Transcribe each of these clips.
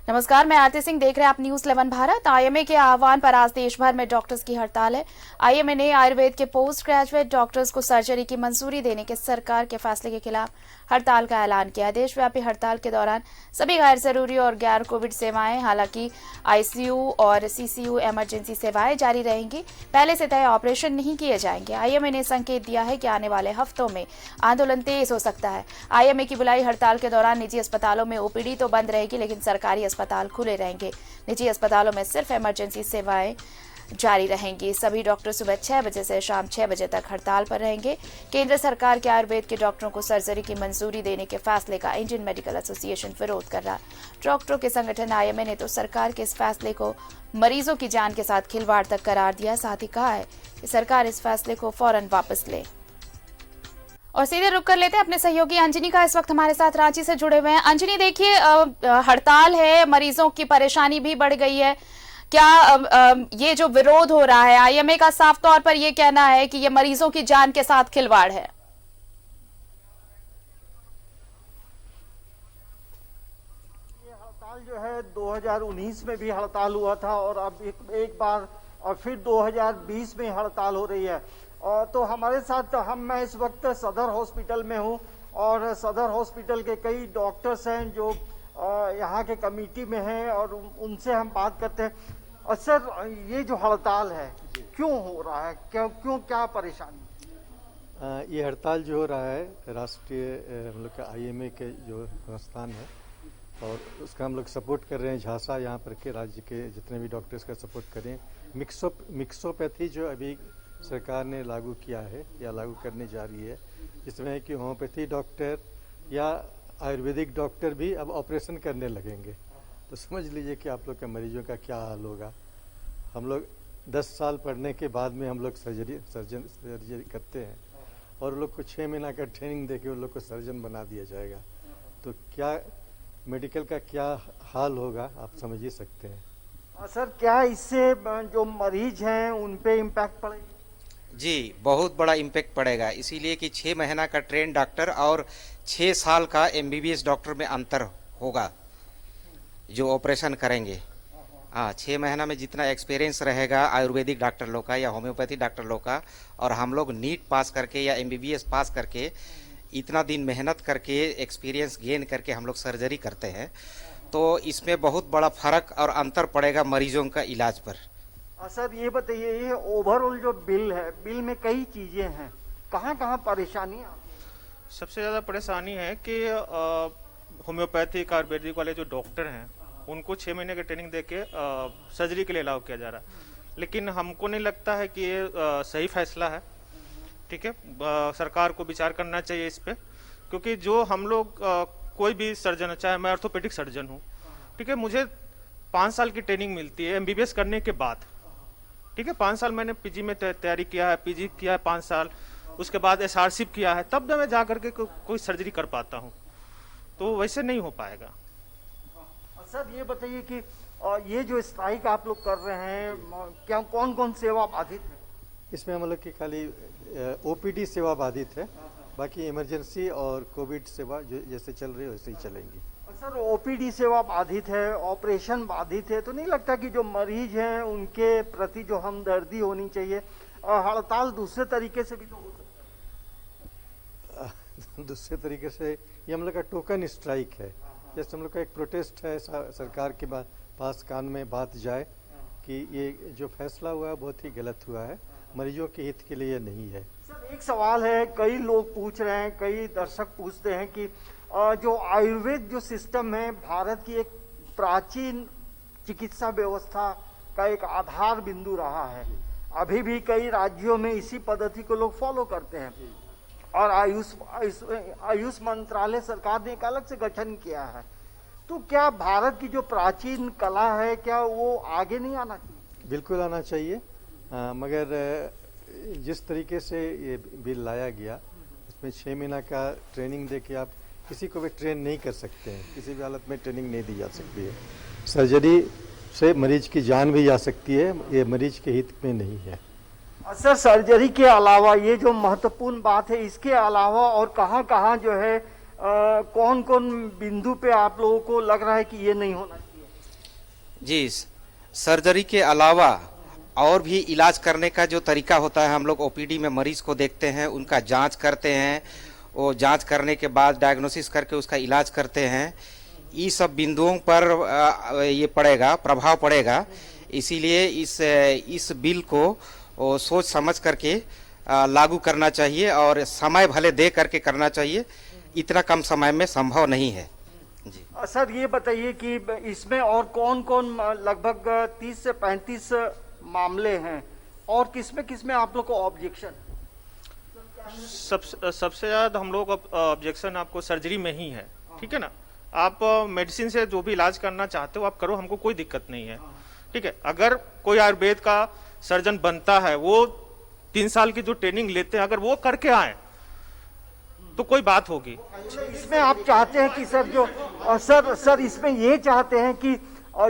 नमस्कार, मैं आरती सिंह, देख रहे हैं आप न्यूज 11 भारत। आईएमए के आह्वान पर आज देश भर में डॉक्टर्स की हड़ताल है। आईएमए ने आयुर्वेद के पोस्ट ग्रेजुएट डॉक्टर्स को सर्जरी की मंजूरी देने के सरकार के फैसले के खिलाफ हड़ताल का ऐलान किया। देशव्यापी हड़ताल के दौरान सभी गैर जरूरी और गैर कोविड सेवाएं, हालांकि आईसीयू और सीसीयू इमरजेंसी सेवाएं जारी रहेंगी। पहले से तय ऑपरेशन नहीं किए जाएंगे। आईएमए ने संकेत दिया है कि आने वाले हफ्तों में आंदोलन तेज हो सकता है। आईएमए की बुलाई हड़ताल के दौरान निजी अस्पतालों में ओपीडी तो बंद रहेगी, लेकिन सरकारी अस्पताल खुले रहेंगे। निजी अस्पतालों में सिर्फ इमरजेंसी सेवाएं जारी रहेंगी। सभी डॉक्टर सुबह 6 बजे से शाम 6 बजे तक हड़ताल पर रहेंगे। केंद्र सरकार के आयुर्वेद के डॉक्टरों को सर्जरी की मंजूरी देने के फैसले का इंडियन मेडिकल एसोसिएशन विरोध कर रहा है। डॉक्टरों के संगठन आईएमए ने तो सरकार के इस फैसले को मरीजों की जान के साथ खिलवाड़ तक करार दिया। साथ ही कहा है कि सरकार इस फैसले को फौरन वापस ले। और सीधे रुक कर लेते हैं अपने सहयोगी अंजनी का, इस वक्त हमारे साथ रांची से जुड़े हुए हैं। अंजनी, देखिए हड़ताल है, मरीजों की परेशानी भी बढ़ गई है। क्या ये जो विरोध हो रहा है, आईएमए का साफ तौर पर ये कहना है कि ये मरीजों की जान के साथ खिलवाड़ है? ये हड़ताल जो है 2019 में भी हड़ताल हुआ था और अब एक बार और फिर 2020 में हड़ताल हो रही है। और तो हमारे साथ मैं इस वक्त सदर हॉस्पिटल में हूँ और सदर हॉस्पिटल के कई डॉक्टर्स हैं जो यहाँ के कमेटी में हैं और उनसे हम बात करते हैं। और सर, ये जो हड़ताल है क्यों हो रहा है, क्यों क्या परेशानी? ये हड़ताल जो हो रहा है राष्ट्रीय हम लोग का आईएमए के जो संस्थान है और उसका हम लोग सपोर्ट कर रहे हैं। झांसा यहाँ पर के राज्य के जितने भी डॉक्टर्स का सपोर्ट कर रहे हैं। मिक्सोपैथी जो अभी सरकार ने लागू किया है या लागू करने जा रही है, जिसमें कि होम्योपैथी डॉक्टर या आयुर्वेदिक डॉक्टर भी अब ऑपरेशन करने लगेंगे। तो समझ लीजिए कि आप लोग के मरीजों का क्या हाल होगा। हम लोग 10 साल पढ़ने के बाद में हम लोग सर्जरी करते हैं और लोग को 6 महीना का ट्रेनिंग देके उन लोग को सर्जन बना दिया जाएगा। तो क्या मेडिकल का क्या हाल होगा, आप समझ ही सकते हैं। सर, क्या इससे जो मरीज हैं उन पे इम्पैक्ट पड़ेगा? जी, बहुत बड़ा इम्पैक्ट पड़ेगा, इसीलिए कि 6 महीना का ट्रेन डॉक्टर और 6 साल का एमबीबीएस डॉक्टर में अंतर होगा जो ऑपरेशन करेंगे। हाँ, 6 महीना में जितना एक्सपीरियंस रहेगा आयुर्वेदिक डॉक्टर लोग का या होम्योपैथी डॉक्टर लोग का, और हम लोग नीट पास करके या एमबीबीएस पास करके इतना दिन मेहनत करके एक्सपीरियंस गेन करके हम लोग सर्जरी करते हैं, तो इसमें बहुत बड़ा फर्क और अंतर पड़ेगा मरीजों का इलाज पर। सर, ये बताइए, ये ओवरऑल जो बिल है, बिल में कई चीजें हैं, कहाँ कहाँ परेशानी है? सबसे ज़्यादा परेशानी है कि होम्योपैथिक आयुर्वेदिक वाले जो डॉक्टर हैं उनको 6 महीने की ट्रेनिंग देके सर्जरी के लिए अलाउ किया जा रहा है। लेकिन हमको नहीं लगता है कि ये सही फैसला है। ठीक है, सरकार को विचार करना चाहिए इस पे, क्योंकि जो हम लोग कोई भी सर्जन, चाहे मैं ऑर्थोपेडिक सर्जन हूँ, ठीक है, मुझे 5 साल की ट्रेनिंग मिलती है एमबीबीएस करने के बाद। ठीक है, 5 साल मैंने पीजी में तैयारी किया है, पीजी किया है 5 साल, उसके बाद एसआरशिप किया है, तब मैं जा करके कोई सर्जरी कर पाता हूँ। तो वैसे नहीं हो पाएगा। सर, ये बताइए कि ये जो स्ट्राइक आप लोग कर रहे हैं, क्या कौन कौन सेवा बाधित है? इसमें हम लोग की खाली ओपीडी सेवा बाधित है, बाकी इमरजेंसी और कोविड सेवा जो जैसे चल रही है वैसे ही चलेंगी। सर, ओपीडी सेवा बाधित है, ऑपरेशन बाधित है, तो नहीं लगता कि जो मरीज हैं उनके प्रति जो हमदर्दी होनी चाहिए? हड़ताल दूसरे तरीके से भी तो हो सकता है। दूसरे तरीके से ये हम लोग का टोकन स्ट्राइक है, जैसे हम लोग का एक प्रोटेस्ट है। सरकार के पास कान में बात जाए कि ये जो फैसला हुआ है बहुत ही गलत हुआ है, मरीजों के हित के लिए नहीं है। सर, एक सवाल है, कई लोग पूछ रहे हैं, कई दर्शक पूछते हैं कि जो आयुर्वेद जो सिस्टम है भारत की एक प्राचीन चिकित्सा व्यवस्था का एक आधार बिंदु रहा है। अभी भी कई राज्यों में इसी पद्धति को लोग फॉलो करते हैं और आयुष मंत्रालय सरकार ने एक अलग से गठन किया है। तो क्या भारत की जो प्राचीन कला है, क्या वो आगे नहीं आना चाहिए? बिल्कुल आना चाहिए, मगर जिस तरीके से ये बिल लाया गया उसमें 6 महीना का ट्रेनिंग देके आप किसी को भी ट्रेन नहीं कर सकते हैं, किसी भी हालत में ट्रेनिंग नहीं दी जा सकती है। सर्जरी से मरीज की जान भी जा सकती है, ये मरीज के हित में नहीं है। सर, सर्जरी के अलावा ये जो महत्वपूर्ण बात है, इसके अलावा और कहाँ कहाँ जो है कौन कौन बिंदु पे आप लोगों को लग रहा है कि ये नहीं होना चाहिए? जी, सर्जरी के अलावा और भी इलाज करने का जो तरीका होता है, हम लोग ओपीडी में मरीज को देखते हैं, उनका जांच करते हैं, वो जांच करने के बाद डायग्नोसिस करके उसका इलाज करते हैं। ये सब बिंदुओं पर ये पड़ेगा, प्रभाव पड़ेगा। इसीलिए इस बिल को सोच समझ करके लागू करना चाहिए और समय भले दे करके करना चाहिए। इतना कम समय में संभव नहीं है। जी सर, ये बताइए कि इसमें और कौन कौन लगभग 30 से 35 मामले हैं और किसमें आप लोग को ऑब्जेक्शन? सबसे ज्यादा हम लोग ऑब्जेक्शन आपको सर्जरी में ही है, ठीक है ना। आप मेडिसिन से जो भी इलाज करना चाहते हो आप करो, हमको कोई दिक्कत नहीं है, ठीक है। अगर कोई आयुर्वेद का सर्जन बनता है, वो 3 साल की जो ट्रेनिंग लेते हैं, अगर वो करके आए तो कोई बात होगी। इसमें आप चाहते हैं कि सर इसमें ये चाहते हैं कि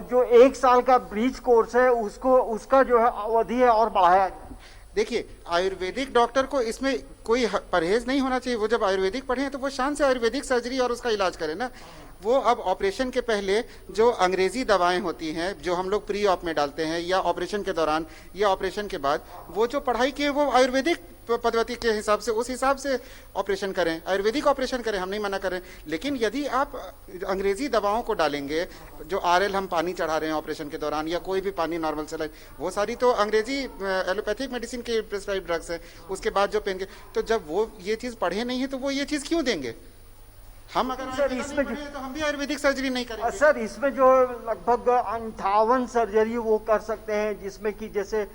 जो 1 साल का ब्रीच कोर्स है उसका जो है अवधि है और बढ़ाया जाए। देखिए, आयुर्वेदिक डॉक्टर को इसमें कोई परहेज नहीं होना चाहिए। वो जब आयुर्वेदिक पढ़े हैं तो वो शान से आयुर्वेदिक सर्जरी और उसका इलाज करें ना। वो अब ऑपरेशन के पहले जो अंग्रेजी दवाएं होती हैं जो हम लोग प्री ऑप में डालते हैं या ऑपरेशन के दौरान या ऑपरेशन के बाद, वो जो पढ़ाई की है वो आयुर्वेदिक पद्धति के हिसाब से, उस हिसाब से ऑपरेशन करें, आयुर्वेदिक ऑपरेशन करें, हम नहीं मना करें। लेकिन यदि आप अंग्रेजी दवाओं को डालेंगे, जो आरएल हम पानी चढ़ा रहे हैं ऑपरेशन के दौरान या कोई भी पानी नॉर्मल सलाइन, वो सारी तो अंग्रेजी एलोपैथिक मेडिसिन के प्रिस्क्राइब ड्रग्स हैं। उसके बाद जो पेन के, तो जब वो ये चीज़ पढ़े नहीं है तो वो ये चीज़ क्यों देंगे? हम अगर सर इसमें तो हम भी आयुर्वेदिक सर्जरी नहीं करेंगे। सर इसमें जो लगभग 58 सर्जरी वो कर सकते हैं, जिसमें कि जैसे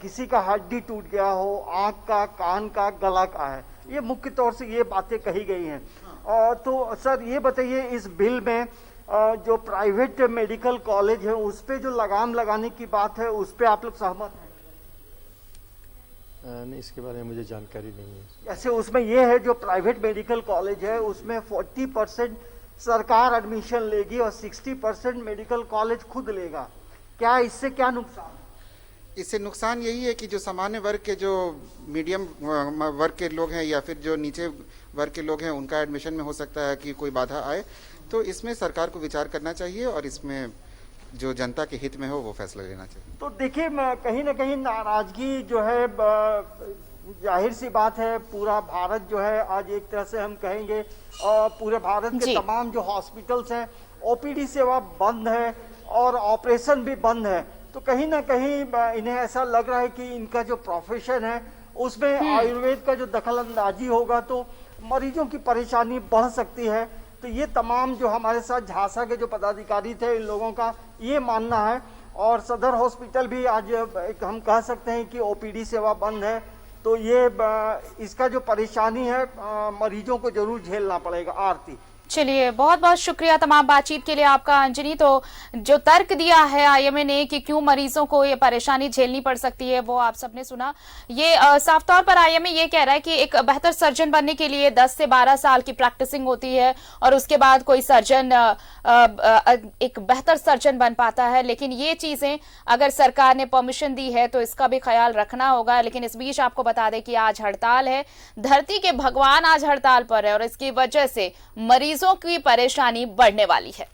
किसी का हड्डी टूट गया हो, आंख का, कान का, गला का है, ये मुख्य तौर से ये बातें कही गई हैं। तो सर ये बताइए, इस बिल में जो प्राइवेट मेडिकल कॉलेज है उस पे जो लगाम लगाने की बात है, उस पे आप लोग सहमत हैं? नहीं, इसके बारे में मुझे जानकारी नहीं है। ऐसे उसमें ये है, जो प्राइवेट मेडिकल कॉलेज है उसमें 40% सरकार एडमिशन लेगी और 60% मेडिकल कॉलेज खुद लेगा। क्या इससे क्या नुकसान? इससे नुकसान यही है कि जो सामान्य वर्ग के, जो मीडियम वर्ग के लोग हैं या फिर जो नीचे वर्ग के लोग हैं, उनका एडमिशन में हो सकता है कि कोई बाधा आए। तो इसमें सरकार को विचार करना चाहिए और इसमें जो जनता के हित में हो वो फैसला लेना चाहिए। तो देखिए, कहीं ना कहीं नाराजगी जो है, जाहिर सी बात है, पूरा भारत जो है आज एक तरह से हम कहेंगे पूरे भारत के तमाम जो हॉस्पिटल्स हैं, ओपीडी सेवा बंद है और ऑपरेशन भी बंद है। तो कहीं ना कहीं इन्हें ऐसा लग रहा है कि इनका जो प्रोफेशन है उसमें आयुर्वेद का जो दखल अंदाजी होगा तो मरीजों की परेशानी बढ़ सकती है। तो ये तमाम जो हमारे साथ झांसा के जो पदाधिकारी थे, इन लोगों का ये मानना है। और सदर हॉस्पिटल भी आज हम कह सकते हैं कि ओपीडी सेवा बंद है। तो ये इसका जो परेशानी है मरीजों को जरूर झेलना पड़ेगा। आरती, चलिए, बहुत बहुत शुक्रिया तमाम बातचीत के लिए आपका अंजनी। तो जो तर्क दिया है आईएमए ने कि क्यों मरीजों को ये परेशानी झेलनी पड़ सकती है, वो आप सबने सुना। ये साफ तौर पर आईएमए ये कह रहा है कि एक बेहतर सर्जन बनने के लिए 10 से 12 साल की प्रैक्टिसिंग होती है और उसके बाद कोई सर्जन एक बेहतर सर्जन बन पाता है। लेकिन ये चीजें अगर सरकार ने परमिशन दी है तो इसका भी ख्याल रखना होगा। लेकिन इस बीच आपको बता दें कि आज हड़ताल है, धरती के भगवान आज हड़ताल पर है और इसकी वजह से मरीजों की परेशानी बढ़ने वाली है।